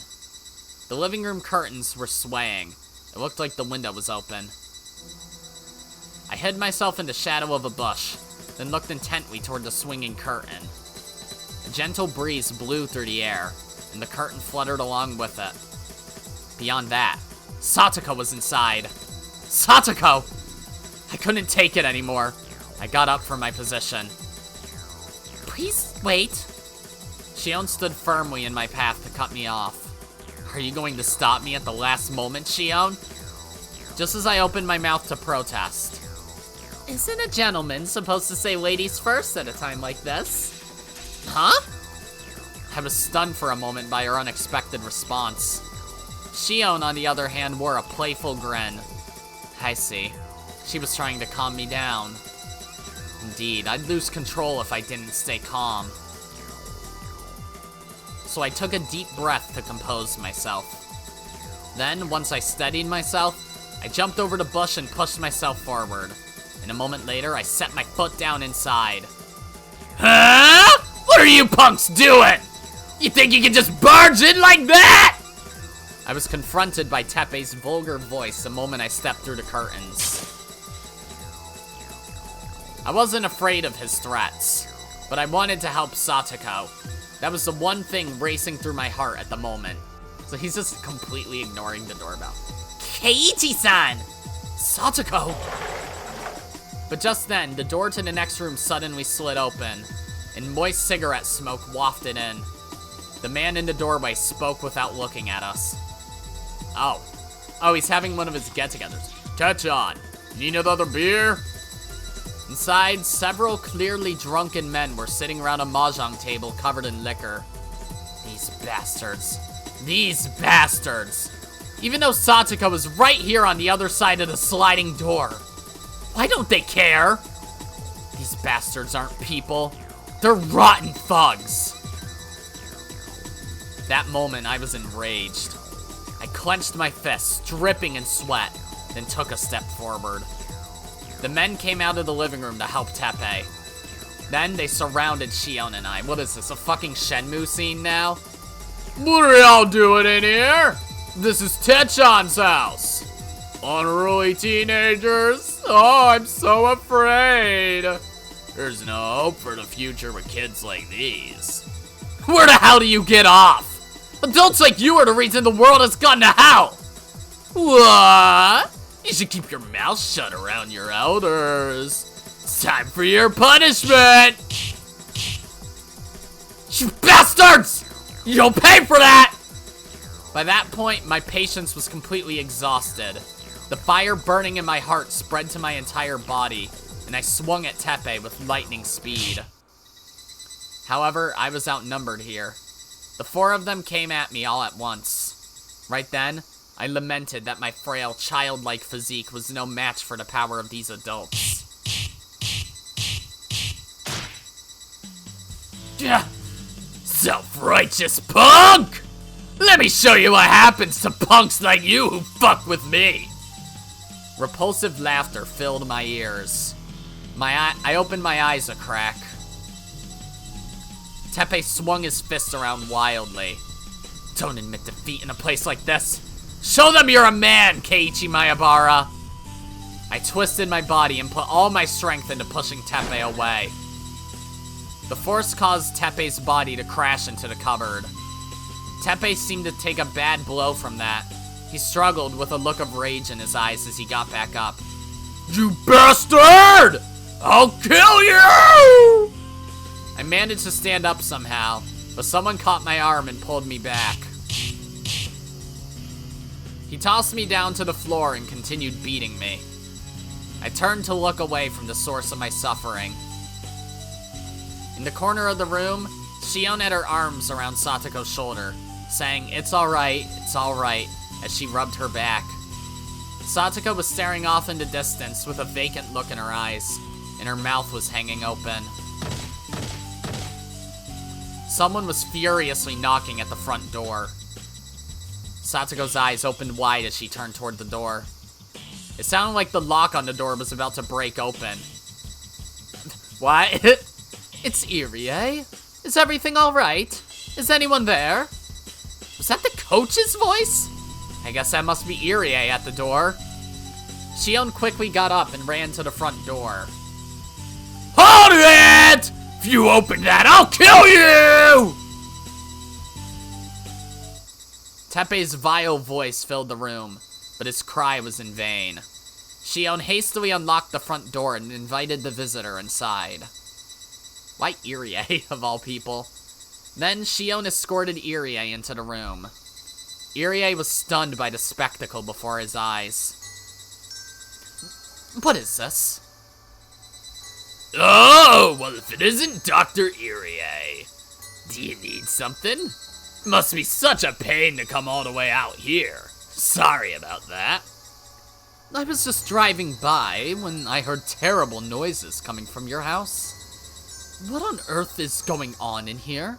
The living room curtains were swaying. It looked like the window was open. I hid myself in the shadow of a bush, then looked intently toward the swinging curtain. A gentle breeze blew through the air, and the curtain fluttered along with it. Beyond that, Satoko was inside. Satoko! I couldn't take it anymore. I got up from my position. Please wait. Shion stood firmly in my path to cut me off. Are you going to stop me at the last moment, Shion? Just as I opened my mouth to protest. Isn't a gentleman supposed to say ladies first at a time like this? Huh? I was stunned for a moment by her unexpected response. Shion, on the other hand, wore a playful grin. I see. She was trying to calm me down. Indeed, I'd lose control if I didn't stay calm. So I took a deep breath to compose myself. Then, once I steadied myself, I jumped over the bush and pushed myself forward. And a moment later, I set my foot down inside. Huh? What are you punks doing? You think you can just barge in like that? I was confronted by Teppei's vulgar voice the moment I stepped through the curtains. I wasn't afraid of his threats, but I wanted to help Satoko. That was the one thing racing through my heart at the moment. So he's just completely ignoring the doorbell. Keiichi-san! Satoko! But just then, the door to the next room suddenly slid open, and moist cigarette smoke wafted in. The man in the doorway spoke without looking at us. Oh, he's having one of his get-togethers. Catch on. Need another beer? Inside, several clearly drunken men were sitting around a mahjong table covered in liquor. These bastards. These bastards. Even though Satoko was right here on the other side of the sliding door. Why don't they care? These bastards aren't people. They're rotten thugs. That moment, I was enraged. I clenched my fists, dripping in sweat, then took a step forward. The men came out of the living room to help Teppei. Then they surrounded Shion and I. What is this, a fucking Shenmue scene now? What are y'all doing in here? This is Techon's house. Unruly teenagers? Oh, I'm so afraid. There's no hope for the future with kids like these. Where the hell do you get off? Adults like you are the reason the world has gone to hell. What? You should keep your mouth shut around your elders. It's time for your punishment. You bastards! You'll pay for that! By that point, my patience was completely exhausted. The fire burning in my heart spread to my entire body, and I swung at Teppei with lightning speed. However, I was outnumbered here. The four of them came at me all at once. Right then, I lamented that my frail, childlike physique was no match for the power of these adults. Self-righteous punk! Let me show you what happens to punks like you who fuck with me! Repulsive laughter filled my ears. I opened my eyes a crack. Teppei swung his fist around wildly. Don't admit defeat in a place like this. Show them you're a man, Keiichi Maebara! I twisted my body and put all my strength into pushing Teppei away. The force caused Teppei's body to crash into the cupboard. Teppei seemed to take a bad blow from that. He struggled with a look of rage in his eyes as he got back up. You bastard! I'll kill you! I managed to stand up somehow, but someone caught my arm and pulled me back. He tossed me down to the floor and continued beating me. I turned to look away from the source of my suffering. In the corner of the room, Shion had her arms around Satoko's shoulder, saying, it's alright, as she rubbed her back. Satoko was staring off into distance with a vacant look in her eyes, and her mouth was hanging open. Someone was furiously knocking at the front door. Satoko's eyes opened wide as she turned toward the door. It sounded like the lock on the door was about to break open. What? It's Irie, eh? Is everything alright? Is anyone there? Was that the coach's voice? I guess that must be Irie at the door. Shion quickly got up and ran to the front door. Hold it! If you open that, I'll kill you! Teppei's vile voice filled the room, but his cry was in vain. Shion hastily unlocked the front door and invited the visitor inside. Why Irie, of all people? Then Shion escorted Irie into the room. Irie was stunned by the spectacle before his eyes. What is this? Oh, well if it isn't Dr. Irie. Do you need something? Must be such a pain to come all the way out here. Sorry about that. I was just driving by when I heard terrible noises coming from your house. What on earth is going on in here?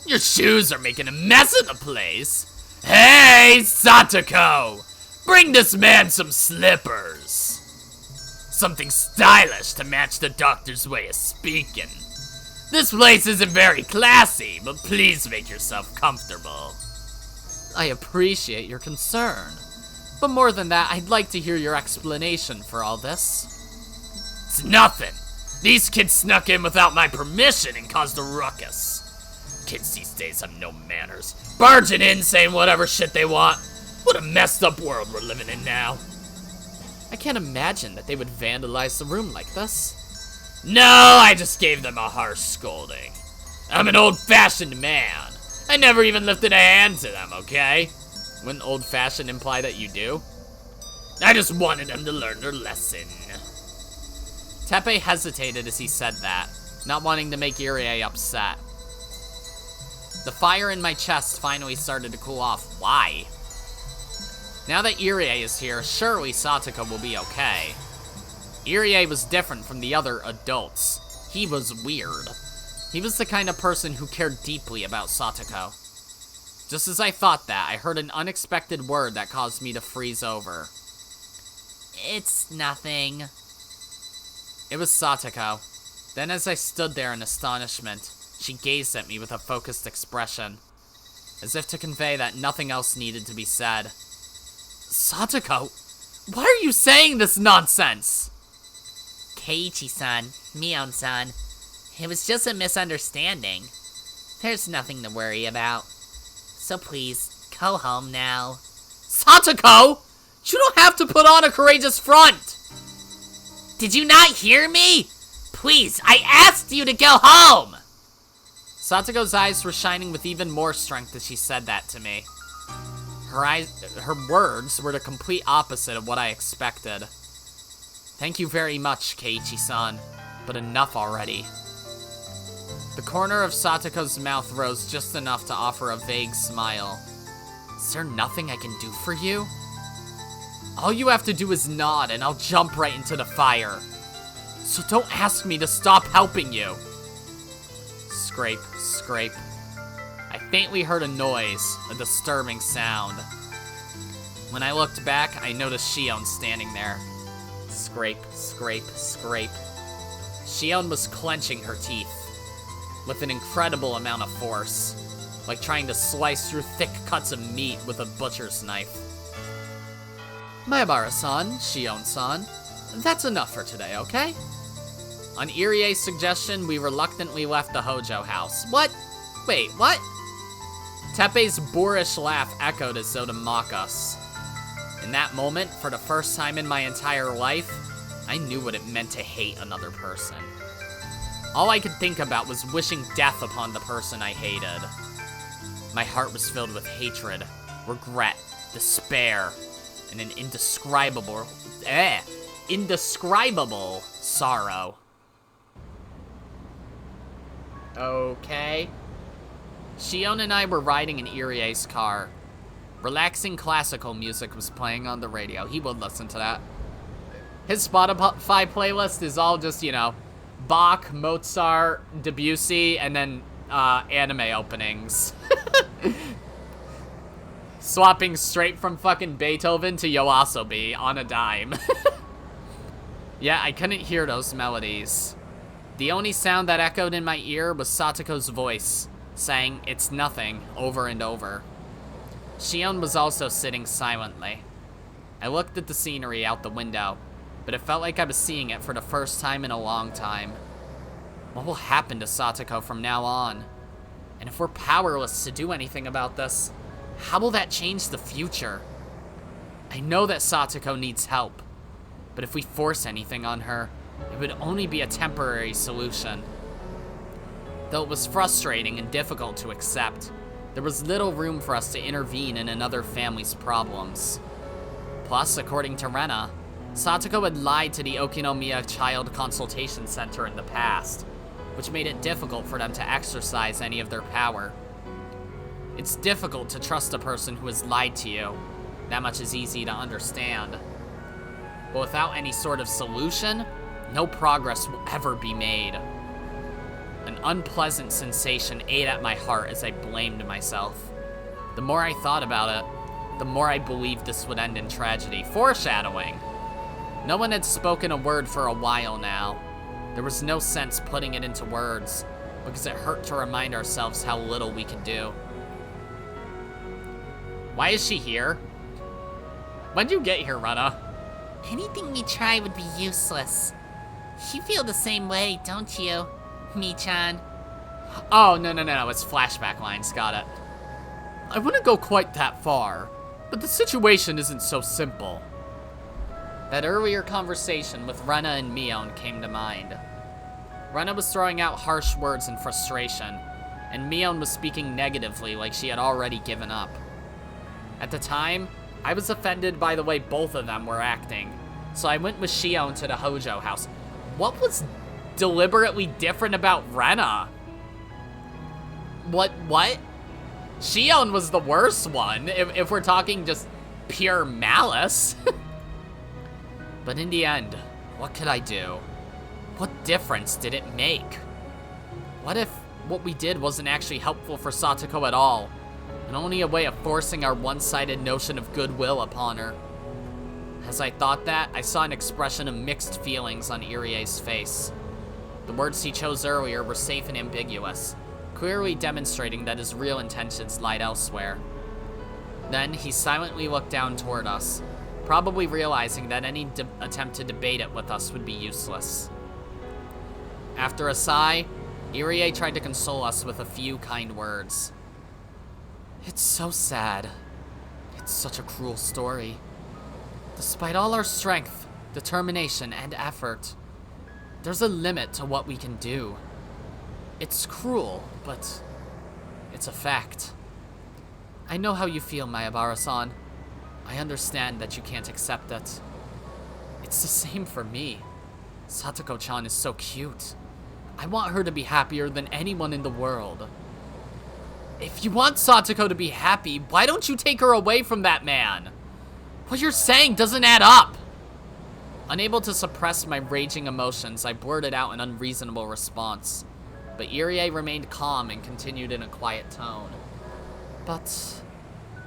Your shoes are making a mess of the place. Hey, Satoko! Bring this man some slippers. Something stylish to match the doctor's way of speaking. This place isn't very classy, but please make yourself comfortable. I appreciate your concern. But more than that, I'd like to hear your explanation for all this. It's nothing. These kids snuck in without my permission and caused a ruckus. Kids these days have no manners. Barging in, saying whatever shit they want. What a messed up world we're living in now. I can't imagine that they would vandalize the room like this. No, I just gave them a harsh scolding. I'm an old-fashioned man. I never even lifted a hand to them, okay? Wouldn't old-fashioned imply that you do? I just wanted them to learn their lesson. Teppei hesitated as he said that, not wanting to make Irie upset. The fire in my chest finally started to cool off. Why? Now that Irie is here, surely Satoko will be okay. Irie was different from the other adults. He was weird. He was the kind of person who cared deeply about Satoko. Just as I thought that, I heard an unexpected word that caused me to freeze over. It's nothing. It was Satoko. Then as I stood there in astonishment, she gazed at me with a focused expression, as if to convey that nothing else needed to be said. Satoko, why are you saying this nonsense? Keiichi-san, Mion-san, it was just a misunderstanding. There's nothing to worry about. So please, go home now. Satoko! You don't have to put on a courageous front! Did you not hear me? Please, I asked you to go home! Satoko's eyes were shining with even more strength as she said that to me. Her words were the complete opposite of what I expected. Thank you very much, Keiichi-san, but enough already. The corner of Satoko's mouth rose just enough to offer a vague smile. Is there nothing I can do for you? All you have to do is nod and I'll jump right into the fire. So don't ask me to stop helping you. Scrape, scrape. I faintly heard a noise, a disturbing sound. When I looked back, I noticed Shion standing there. Scrape, scrape, scrape. Shion was clenching her teeth, with an incredible amount of force, like trying to slice through thick cuts of meat with a butcher's knife. Maebara-san, Shion-san, that's enough for today, okay? On Irie's suggestion, we reluctantly left the Hojo house. What? Wait, what? Teppei's boorish laugh echoed as though to mock us. In that moment, for the first time in my entire life, I knew what it meant to hate another person. All I could think about was wishing death upon the person I hated. My heart was filled with hatred, regret, despair, and an indescribable sorrow. Okay. Shion and I were riding in Irie's car. Relaxing classical music was playing on the radio. He would listen to that. His Spotify playlist is all just, you know, Bach, Mozart, Debussy, and then anime openings. Swapping straight from fucking Beethoven to Yoasobi on a dime. Yeah, I couldn't hear those melodies. The only sound that echoed in my ear was Satoko's voice, saying, "It's nothing," over and over. Shion was also sitting silently. I looked at the scenery out the window, but it felt like I was seeing it for the first time in a long time. What will happen to Satoko from now on? And if we're powerless to do anything about this, how will that change the future? I know that Satoko needs help, but if we force anything on her, it would only be a temporary solution. Though it was frustrating and difficult to accept, there was little room for us to intervene in another family's problems. Plus, according to Rena, Satoko had lied to the Okinomiya Child Consultation Center in the past, which made it difficult for them to exercise any of their power. It's difficult to trust a person who has lied to you. That much is easy to understand. But without any sort of solution, no progress will ever be made. An unpleasant sensation ate at my heart as I blamed myself. The more I thought about it, the more I believed this would end in tragedy. Foreshadowing! No one had spoken a word for a while now. There was no sense putting it into words, because it hurt to remind ourselves how little we could do. Why is she here? When'd you get here, Rana? Anything we try would be useless. You feel the same way, don't you, Mi-chan? Oh, no, it's flashback lines, got it. I wouldn't go quite that far, but the situation isn't so simple. That earlier conversation with Rena and Mion came to mind. Rena was throwing out harsh words in frustration, and Mion was speaking negatively like she had already given up. At the time, I was offended by the way both of them were acting, so I went with Shion to the Hojo house. What was deliberately different about Rena? What? Shion was the worst one, if we're talking just pure malice. But in the end, what could I do? What difference did it make? What if what we did wasn't actually helpful for Satoko at all, and only a way of forcing our one-sided notion of goodwill upon her? As I thought that, I saw an expression of mixed feelings on Irie's face. The words he chose earlier were safe and ambiguous, clearly demonstrating that his real intentions lied elsewhere. Then, he silently looked down toward us, probably realizing that any attempt to debate it with us would be useless. After a sigh, Irie tried to console us with a few kind words. It's so sad. It's such a cruel story. Despite all our strength, determination, and effort, there's a limit to what we can do. It's cruel, but it's a fact. I know how you feel, Mayabara-san. I understand that you can't accept it. It's the same for me. Satoko-chan is so cute. I want her to be happier than anyone in the world. If you want Satoko to be happy, why don't you take her away from that man? What you're saying doesn't add up. Unable to suppress my raging emotions, I blurted out an unreasonable response. But Irie remained calm and continued in a quiet tone. But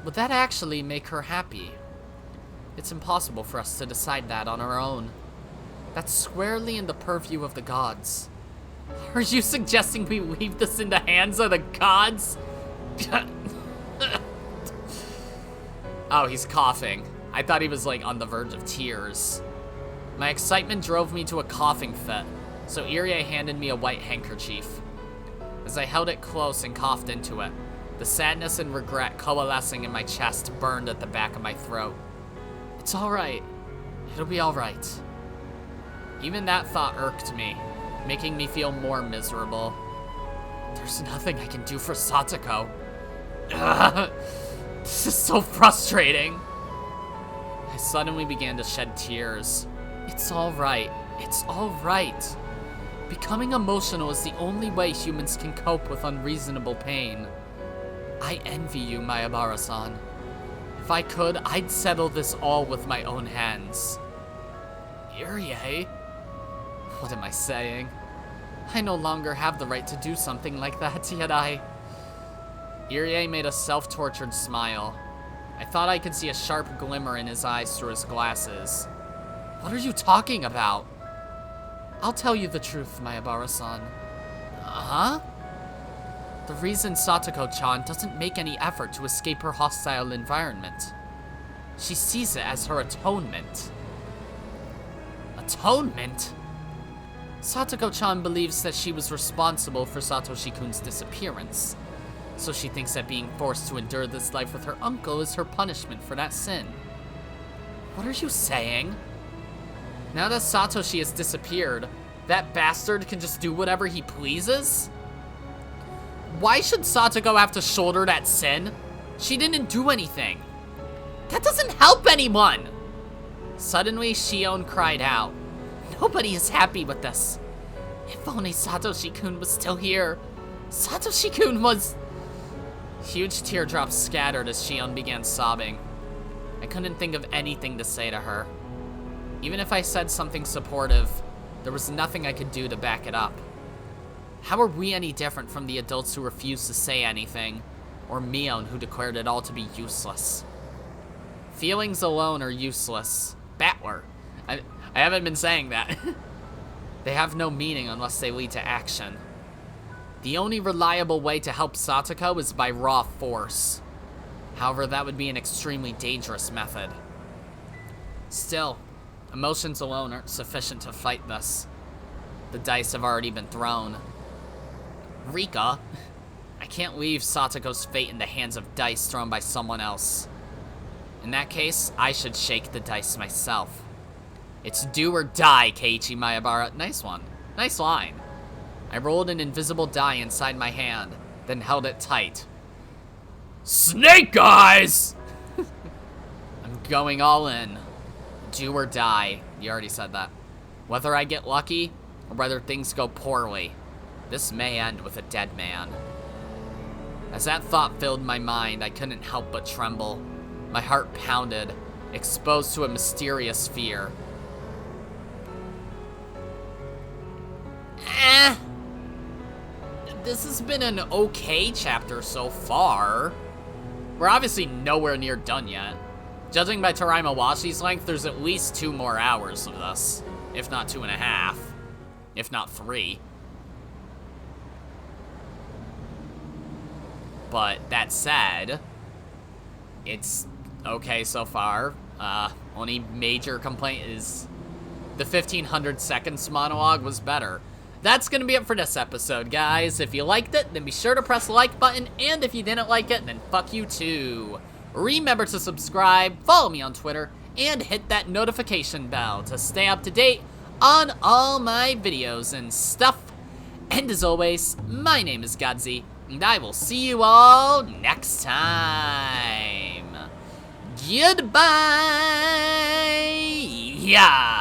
would that actually make her happy? It's impossible for us to decide that on our own. That's squarely in the purview of the gods. Are you suggesting we leave this in the hands of the gods? Oh, he's coughing. I thought he was like on the verge of tears. My excitement drove me to a coughing fit, so Irie handed me a white handkerchief. As I held it close and coughed into it, the sadness and regret coalescing in my chest burned at the back of my throat. It's alright. It'll be alright. Even that thought irked me, making me feel more miserable. There's nothing I can do for Satoko. Ugh, this is so frustrating. I suddenly began to shed tears. It's alright. It's alright. Becoming emotional is the only way humans can cope with unreasonable pain. I envy you, Mayabara-san. If I could, I'd settle this all with my own hands. Irie? What am I saying? I no longer have the right to do something like that, yet Irie made a self-tortured smile. I thought I could see a sharp glimmer in his eyes through his glasses. What are you talking about? I'll tell you the truth, Mayabara-san. Huh? The reason Satoko-chan doesn't make any effort to escape her hostile environment. She sees it as her atonement. Atonement? Satoko-chan believes that she was responsible for Satoshi-kun's disappearance, so she thinks that being forced to endure this life with her uncle is her punishment for that sin. What are you saying? Now that Satoshi has disappeared, that bastard can just do whatever he pleases? Why should Satoko have to shoulder that sin? She didn't do anything. That doesn't help anyone! Suddenly, Shion cried out. Nobody is happy with this. If only Satoshi-kun was still here. Satoshi-kun was... Huge teardrops scattered as Shion began sobbing. I couldn't think of anything to say to her. Even if I said something supportive, there was nothing I could do to back it up. How are we any different from the adults who refused to say anything, or Mion who declared it all to be useless? Feelings alone are useless. Battler. I haven't been saying that. They have no meaning unless they lead to action. The only reliable way to help Satoko is by raw force. However, that would be an extremely dangerous method. Still, emotions alone aren't sufficient to fight this. The dice have already been thrown. Rika, I can't leave Satoko's fate in the hands of dice thrown by someone else. In that case, I should shake the dice myself. It's do or die, Keiichi Mayabara. Nice one. Nice line. I rolled an invisible die inside my hand, then held it tight. Snake eyes! I'm going all in. Do or die. You already said that. Whether I get lucky, or whether things go poorly, this may end with a dead man. As that thought filled my mind, I couldn't help but tremble. My heart pounded, exposed to a mysterious fear. This has been an okay chapter so far. We're obviously nowhere near done yet. Judging by Taraima Washi's length, there's at least 2 more hours of this. If not 2.5. If not 3. But that said, it's okay so far. Only major complaint is the 1500 seconds monologue was better. That's gonna be it for this episode, guys. If you liked it, then be sure to press the like button, and if you didn't like it, then fuck you too. Remember to subscribe, follow me on Twitter, and hit that notification bell to stay up to date on all my videos and stuff. And as always, my name is Godzi, and I will see you all next time. Goodbye! Yeah!